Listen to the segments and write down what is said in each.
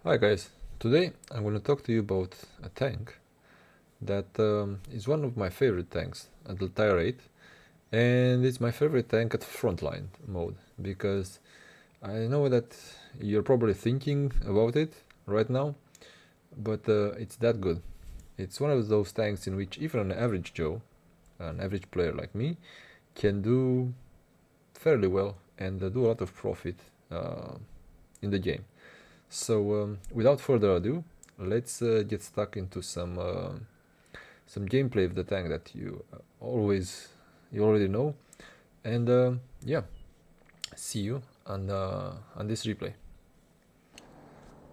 Hi guys, today I'm going to talk to you about a tank that is one of my favorite tanks at the tire rate, and it's my favorite tank at frontline mode because I know that you're probably thinking about it right now, but it's that good. It's one of those tanks in which even an average Joe, an average player like me, can do fairly well and do a lot of profit in the game. So without further ado, let's get stuck into some gameplay of the tank that you already know, and yeah, see you on this replay.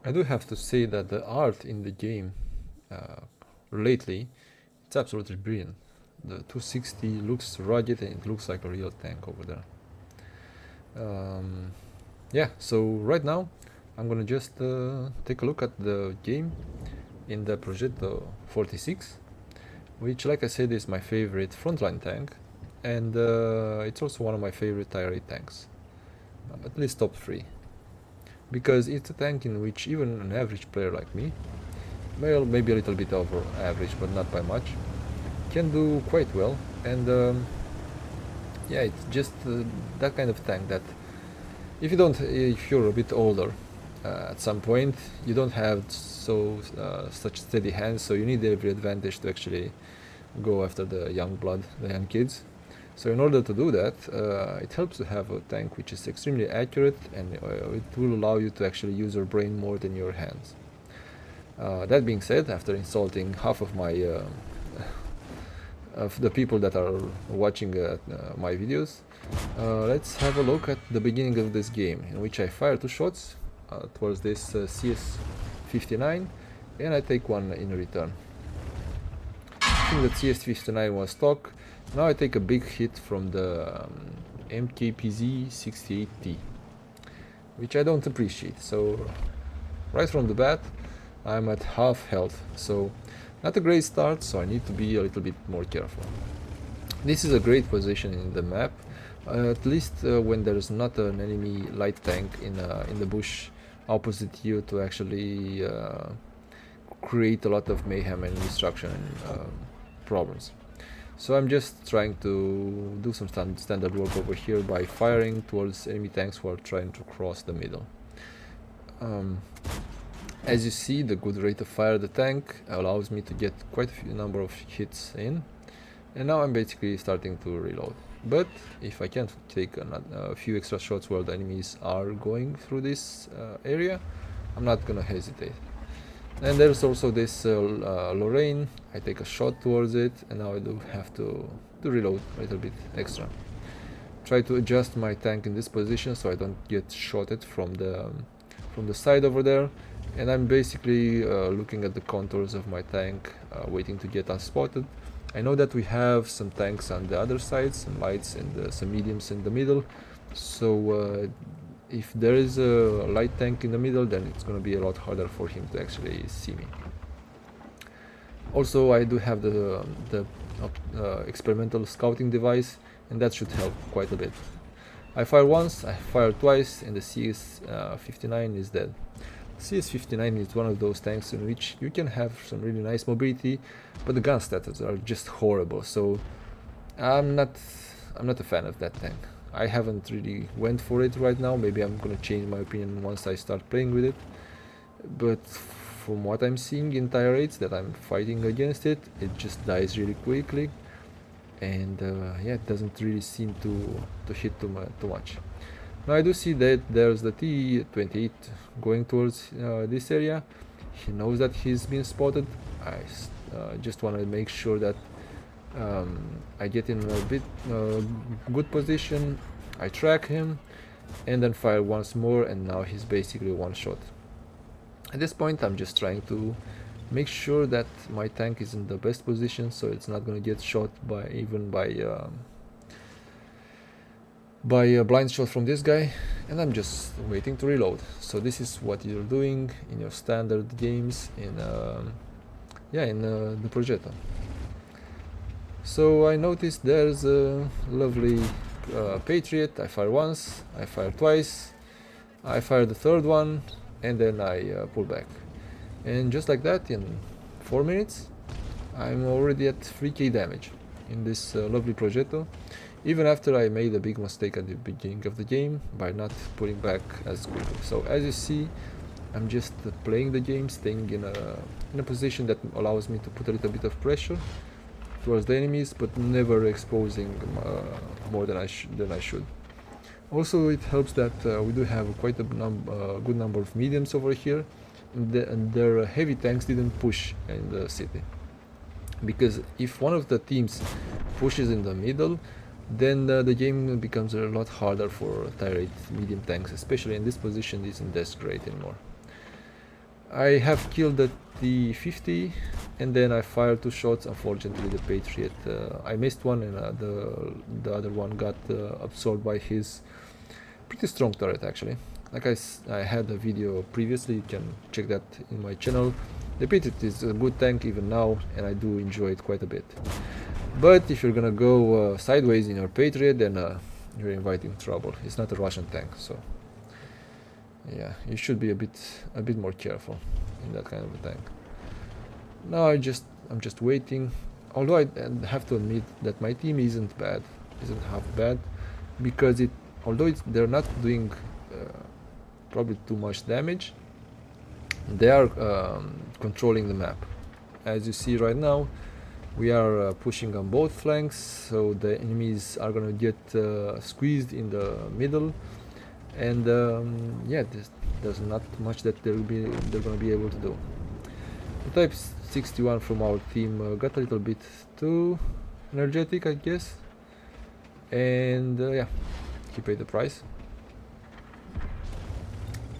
I do have to say that the art in the game uh, lately, it's absolutely brilliant. The 260 looks rugged and it looks like a real tank over there. Yeah, so right now I'm gonna just take a look at the game in the Progetto 46, which, like I said, is my favorite frontline tank, and it's also one of my favorite tire rate tanks, at least top 3, because it's a tank in which even an average player like me, well, maybe a little bit over average but not by much, can do quite well. And yeah, it's just that kind of tank that if you're a bit older, at some point you don't have such steady hands, so you need every advantage to actually go after the young blood, the young kids. So in order to do that, it helps to have a tank which is extremely accurate, and it will allow you to actually use your brain more than your hands. That being said, after insulting half of my of the people that are watching my videos, let's have a look at the beginning of this game, in which I fire 2 shots towards this CS59, and I take one in return. I think that CS59 was stock. Now I take a big hit from the MKPZ 68T, which I don't appreciate. So right from the bat I'm at half health, so not a great start, so I need to be a little bit more careful. This is a great position in the map, at least when there's not an enemy light tank in the bush opposite you to actually create a lot of mayhem and destruction and problems. So I'm just trying to do some standard work over here by firing towards enemy tanks who are trying to cross the middle. As you see, the good rate of fire of the tank allows me to get quite a few number of hits in, and now I'm basically starting to reload. But if I can't take a few extra shots while the enemies are going through this area, I'm not gonna hesitate. And there's also this Lorraine. I take a shot towards it, and now I do have to reload a little bit extra. Try to adjust my tank in this position so I don't get shotted from the side over there. And I'm basically looking at the contours of my tank, waiting to get unspotted. I know that we have some tanks on the other side, some lights and some mediums in the middle, so if there is a light tank in the middle, then it's going to be a lot harder for him to actually see me. Also, I do have the experimental scouting device, and that should help quite a bit. I fire once, I fire twice, and the CS59 is dead. CS59 is one of those tanks in which you can have some really nice mobility, but the gun stats are just horrible, so I'm not a fan of that tank. I haven't really went for it right now. Maybe I'm gonna change my opinion once I start playing with it, but from what I'm seeing in tire rates that I'm fighting against it, it just dies really quickly, and yeah, it doesn't really seem to hit too much. Now I do see that there's the T28 going towards this area. He knows that he's been spotted. I just want to make sure that I get in a bit good position. I track him and then fire once more, and now he's basically one shot. At this point I'm just trying to make sure that my tank is in the best position so it's not going to get shot by a blind shot from this guy, and I'm just waiting to reload. So this is what you're doing in your standard games in the Progetto. So I noticed there's a lovely Patriot. I fire once, I fire twice, I fire the third one, and then I pull back. And just like that, in 4 minutes, I'm already at 3k damage in this lovely Progetto, even after I made a big mistake at the beginning of the game by not pulling back as quickly. So as you see, I'm just playing the game, staying in a position that allows me to put a little bit of pressure towards the enemies, but never exposing more than I should. Also, it helps that we do have quite a good number of mediums over here, and their heavy tanks didn't push in the city. Because if one of the teams pushes in the middle, then the game becomes a lot harder for tier 8 medium tanks, especially in this position isn't that great anymore. I have killed the T-50 and then I fired 2 shots. Unfortunately the Patriot, I missed one, and the other one got absorbed by his pretty strong turret actually. Like I had a video previously, you can check that in my channel. The Patriot is a good tank even now, and I do enjoy it quite a bit. But if you're gonna go sideways in your Patriot, then you're inviting trouble. It's not a Russian tank, so yeah, you should be a bit more careful in that kind of a tank. Now I'm just waiting. Although I have to admit that my team isn't half bad, because they're not doing probably too much damage, they are controlling the map. As you see right now, we are pushing on both flanks, so the enemies are gonna get squeezed in the middle, and yeah, there's not much that they're gonna be able to do. The Type 61 from our team got a little bit too energetic, I guess, and yeah, he paid the price.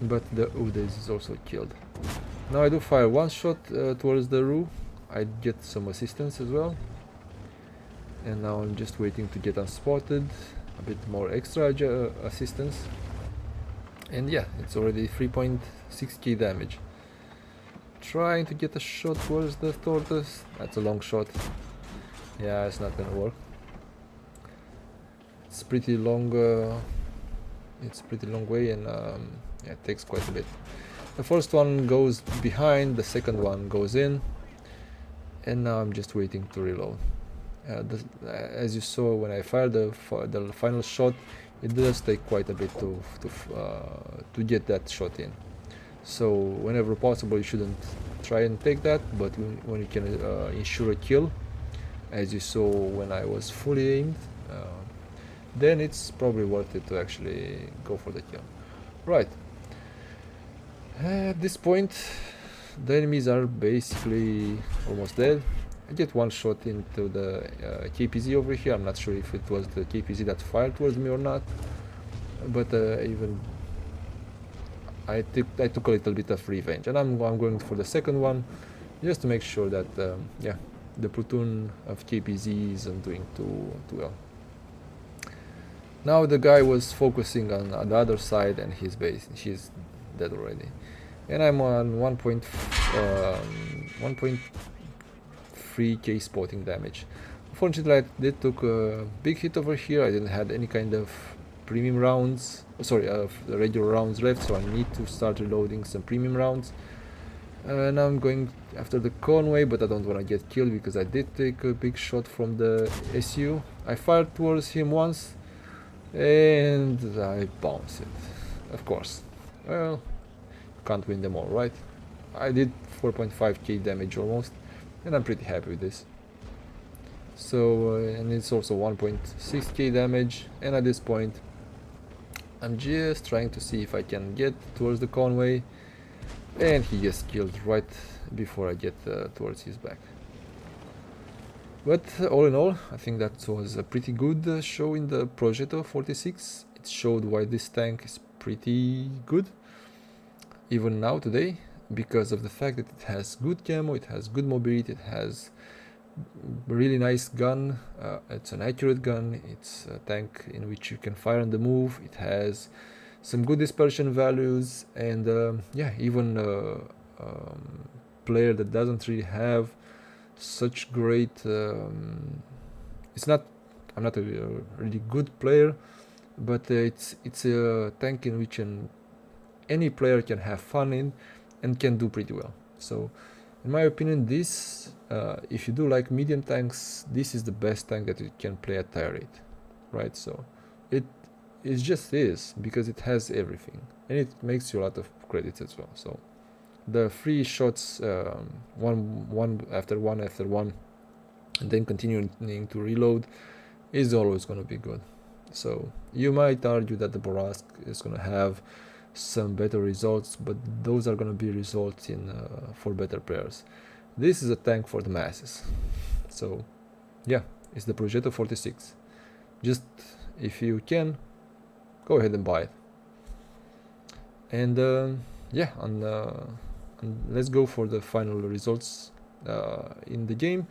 But the Udes is also killed. Now I do fire 1 shot towards the Roo. I get some assistance as well, and now I'm just waiting to get unspotted, a bit more extra assistance, and yeah, it's already 3.6k damage. Trying to get a shot towards the tortoise. That's a long shot. Yeah, it's not gonna work. It's pretty long. It's pretty long way, and yeah, it takes quite a bit. The first one goes behind, the second one goes in, and now I'm just waiting to reload. As you saw when I fired the final shot, it does take quite a bit to get that shot in. So whenever possible, you shouldn't try and take that, but when you can ensure a kill, as you saw when I was fully aimed, then it's probably worth it to actually go for the kill. Right. At this point, the enemies are basically almost dead. I get 1 shot into the KPZ over here. I'm not sure if it was the KPZ that fired towards me or not, but even I took a little bit of revenge, and I'm going for the second one, just to make sure that yeah, the platoon of KPZ isn't doing too well. Now the guy was focusing on the other side, and he's dead already. And I'm on 1.3k spotting damage. Unfortunately, I did took a big hit over here. I didn't have any kind of premium rounds, regular rounds left, so I need to start reloading some premium rounds. And I'm going after the Conway, but I don't want to get killed because I did take a big shot from the SU. I fired towards him once, and I bounced it, of course. Well, can't win them all, right? I did 4.5k damage almost, and I'm pretty happy with this. So and it's also 1.6k damage, and at this point I'm just trying to see if I can get towards the Conway, and he gets killed right before I get towards his back. But all in all, I think that was a pretty good show in the Progetto 46. It showed why this tank is pretty good even now today, because of the fact that it has good camo, it has good mobility, it has really nice gun, it's an accurate gun, it's a tank in which you can fire on the move, it has some good dispersion values, and yeah, even player that doesn't really have such great I'm not a really good player, but it's a tank in which any player can have fun in and can do pretty well. So in my opinion, this if you do like medium tanks, this is the best tank that you can play at tier 8, right? So it just is, because it has everything and it makes you a lot of credits as well. So the free shots, one after one after one, and then continuing to reload is always going to be good. So you might argue that the Borask is going to have some better results, but those are going to be results in for better players. This is a tank for the masses. So yeah, it's the Progetto 46. Just if you can, go ahead and buy it. And yeah, and let's go for the final results in the game.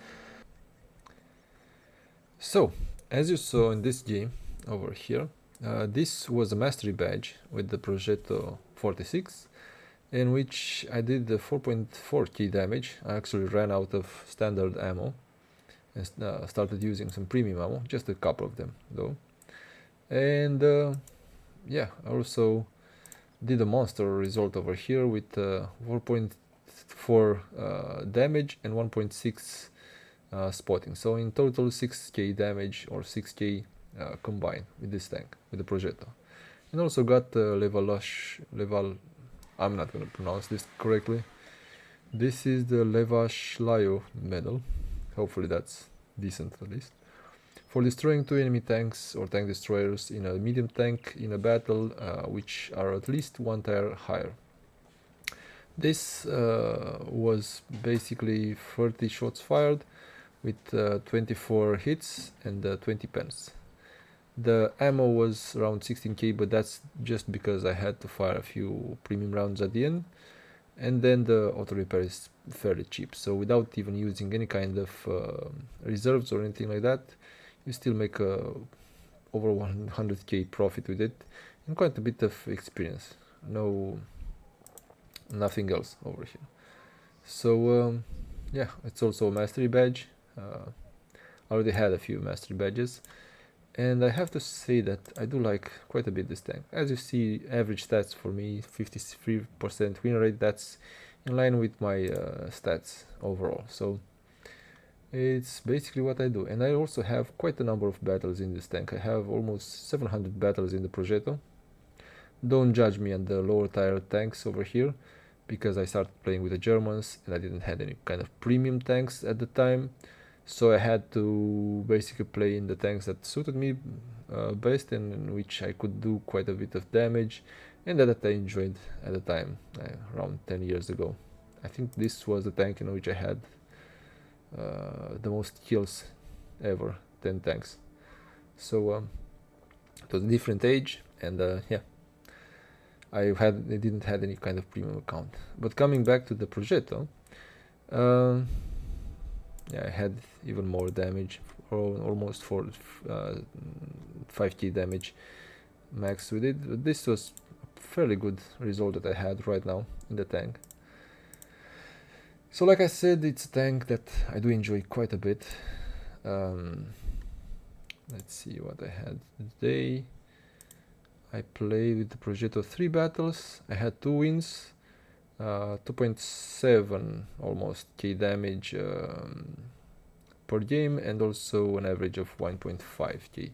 So as you saw in this game over here, this was a mastery badge with the Progetto 46, in which I did the 4.4k damage. I actually ran out of standard ammo and started using some premium ammo, just a couple of them though. And yeah, I also did a monster result over here with 4.4 damage and 1.6 spotting. So in total 6k damage or 6k combined with this tank, with the Progetto. And also got level, I'm not gonna pronounce this correctly. This is the Levashlayo medal. Hopefully that's decent at least. For destroying 2 enemy tanks or tank destroyers in a medium tank in a battle which are at least 1 tier higher. This was basically 30 shots fired with 24 hits and 20 pens. The ammo was around 16k, but that's just because I had to fire a few premium rounds at the end. And then the auto repair is fairly cheap, so without even using any kind of reserves or anything like that, you still make over 100k profit with it and quite a bit of experience. Nothing else over here. So yeah, it's also a mastery badge. I already had a few mastery badges, and I have to say that I do like quite a bit this tank. As you see, average stats for me, 53% win rate, that's in line with my stats overall. So it's basically what I do. And I also have quite a number of battles in this tank. I have almost 700 battles in the Progetto. Don't judge me on the lower tier tanks over here, because I started playing with the Germans and I didn't have any kind of premium tanks at the time. So I had to basically play in the tanks that suited me best and in which I could do quite a bit of damage, and that I enjoyed at the time, around 10 years ago. I think this was the tank in which I had the most kills ever, 10 tanks. So it was a different age, and yeah, I didn't have any kind of premium account. But coming back to the Progetto, yeah, I had even more damage, almost 5k damage max with it. But this was a fairly good result that I had right now in the tank. So like I said, it's a tank that I do enjoy quite a bit. Let's see what I had today. I played with the Progetto 3 battles. I had 2 wins, 2.7 almost k damage per game, and also an average of 1.5k.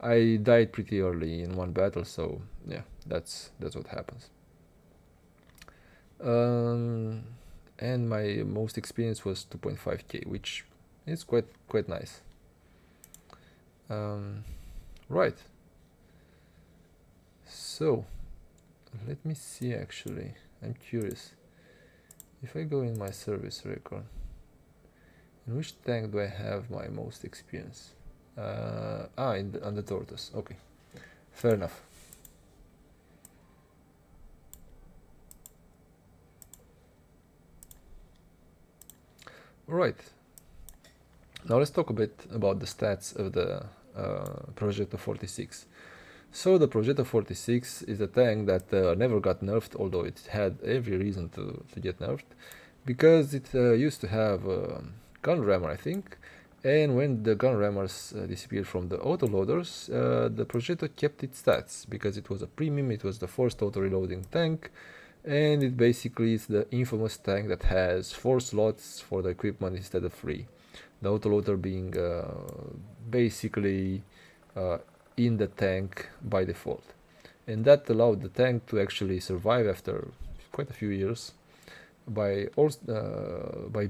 I died pretty early in one battle, so yeah, that's what happens. And my most experience was 2.5k, which is quite nice. Right. So let me see, actually, I'm curious. If I go in my service record, in which tank do I have my most experience? On the Tortoise. Okay, fair enough. Alright, now let's talk a bit about the stats of the Progetto 46. So the Progetto 46 is a tank that never got nerfed, although it had every reason to get nerfed, because it used to have gun rammer, I think, And when the gun rammers disappeared from the autoloaders, the projector kept its stats because it was a premium, it was the first auto-reloading tank, and it basically is the infamous tank that has 4 slots for the equipment instead of 3. The autoloader being basically in the tank by default. And that allowed the tank to actually survive after quite a few years by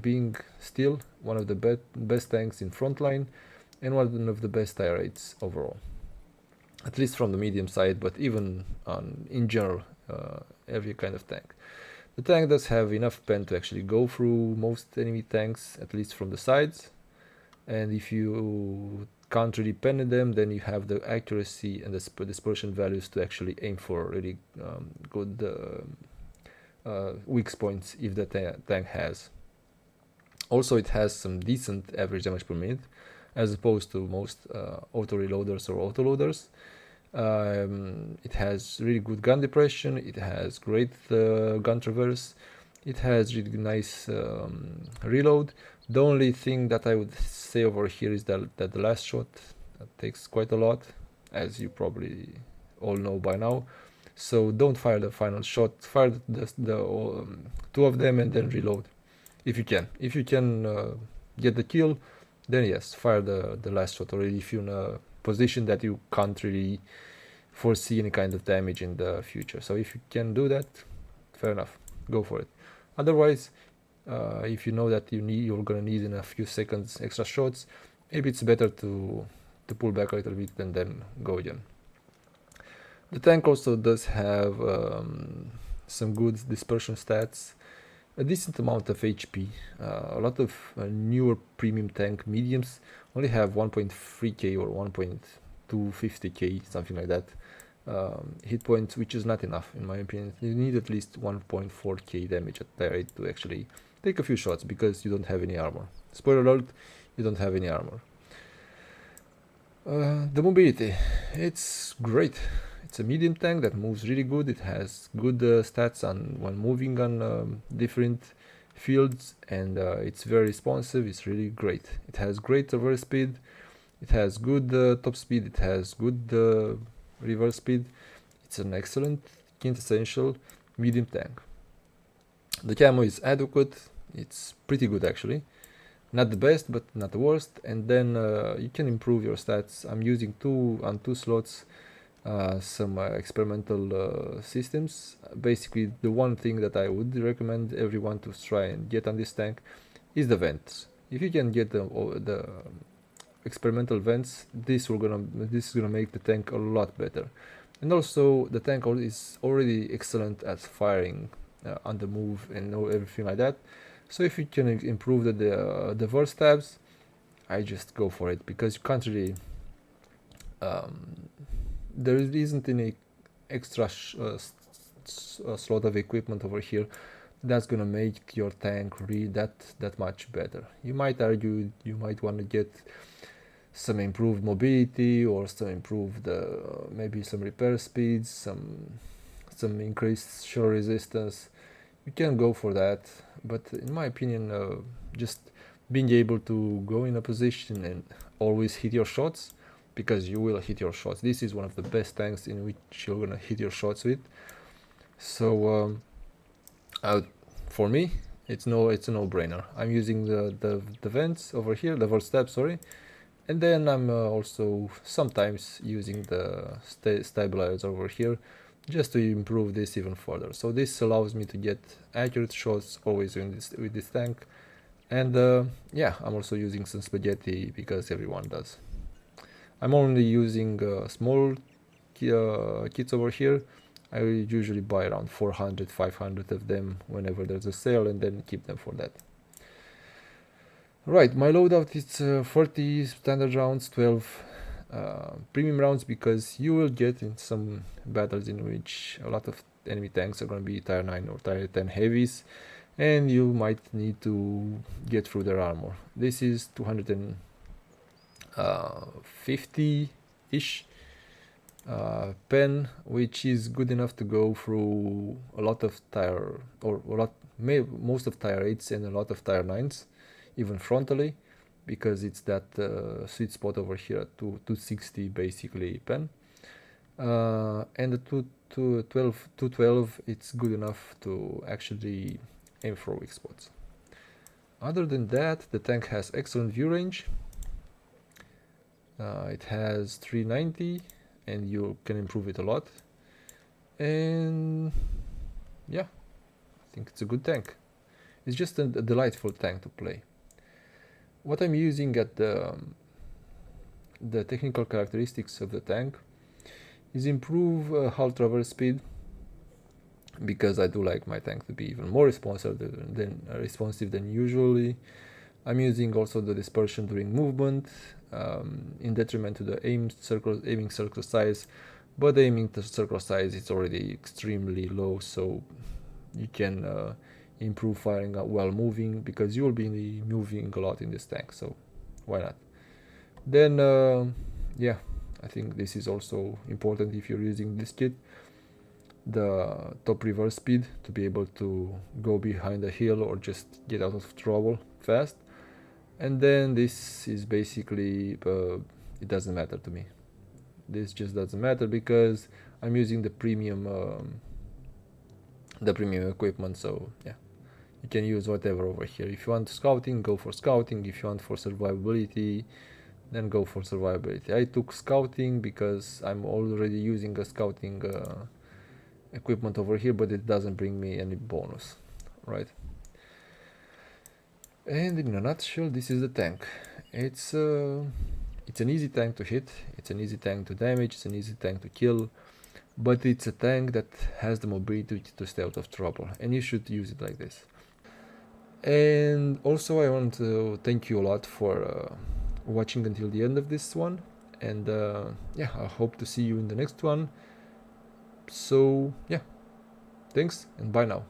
being still one of the best tanks in frontline and one of the best tire rates overall, at least from the medium side, but even in general, every kind of tank. The tank does have enough pen to actually go through most enemy tanks, at least from the sides, and if you can't really pen them, then you have the accuracy and the dispersion values to actually aim for really good weak points if the tank has. Also, it has some decent average damage per minute, as opposed to most auto-reloaders or autoloaders. It has really good gun depression, it has great gun traverse, it has really nice reload. The only thing that I would say over here is that the last shot takes quite a lot, as you probably all know by now. So don't fire the final shot, fire the 2 of them and then reload if you can. If you can get the kill, then yes, fire the last shot, or if you're in a position that you can't really foresee any kind of damage in the future. So if you can do that, fair enough, go for it. Otherwise, if you know that you're gonna need in a few seconds extra shots, maybe it's better to pull back a little bit and then go again. The tank also does have some good dispersion stats, a decent amount of HP. A lot of newer premium tank mediums only have 1.3k or 1.250k, something like that, hit points, which is not enough in my opinion. You need at least 1.4k damage at the rate to actually take a few shots, because you don't have any armor. Spoiler alert, you don't have any armor. The mobility, it's great. It's a medium tank that moves really good. It has good stats when moving on different fields, and it's very responsive. It's really great. It has great reverse speed. It has good top speed. It has good reverse speed. It's an excellent quintessential medium tank. The camo is adequate. It's pretty good actually. Not the best, but not the worst. And then you can improve your stats. I'm using two slots. Some experimental systems. Basically, the one thing that I would recommend everyone to try and get on this tank is the vents. If you can get the experimental vents, this is gonna make the tank a lot better. And also, the tank is already excellent at firing on the move and everything like that. So if you can improve the verse tabs, I just go for it, because you can't really. There isn't any extra slot of equipment over here that's gonna make your tank really that much better. You might argue you might want to get some improved mobility, or some improved maybe some repair speeds, some increased shell resistance. You can go for that, but in my opinion, just being able to go in a position and always hit your shots, because you will hit your shots. This is one of the best tanks in which you're gonna hit your shots with. So for me, it's a no-brainer. I'm using the vents over here, the verse tab, sorry, and then I'm also sometimes using the stabilizers over here, just to improve this even further. So this allows me to get accurate shots always with this tank. And yeah, I'm also using some spaghetti, because everyone does. I'm only using small kits over here. I usually buy around 400, 500 of them whenever there's a sale, and then keep them for that. Right, my loadout is 40 standard rounds, 12 premium rounds, because you will get in some battles in which a lot of enemy tanks are going to be tier 9 or tier 10 heavies, and you might need to get through their armor. This is 250-ish pen, which is good enough to go through a lot of tier, or most of tier 8s and a lot of tier 9s, even frontally. because it's that sweet spot over here at 260 basically pen. And the 212, it's good enough to actually aim for weak spots. Other than that, the tank has excellent view range. It has 390, and you can improve it a lot. And yeah, I think it's a good tank. It's just a delightful tank to play. What I'm using at the technical characteristics of the tank is improve hull traverse speed, because I do like my tank to be even more responsive than usually. I'm using also the dispersion during movement, in detriment to the aiming circle size, but the aiming circle size is already extremely low, so you can improve firing while moving, because you will be moving a lot in this tank, so why not? Then yeah, I think this is also important if you're using this kit, the top reverse speed, to be able to go behind a hill or just get out of trouble fast. And then this is basically it doesn't matter to me. This just doesn't matter because I'm using the premium equipment, so yeah, you can use whatever over here. If you want scouting, go for scouting. If you want for survivability, then go for survivability. I took scouting because I'm already using a scouting equipment over here, but it doesn't bring me any bonus, right? And in a nutshell, this is the tank. It's an easy tank to hit, it's an easy tank to damage, it's an easy tank to kill, but it's a tank that has the mobility to stay out of trouble, and you should use it like this. And also I want to thank you a lot for watching until the end of this one, and yeah, I hope to see you in the next one. So yeah, thanks and bye now.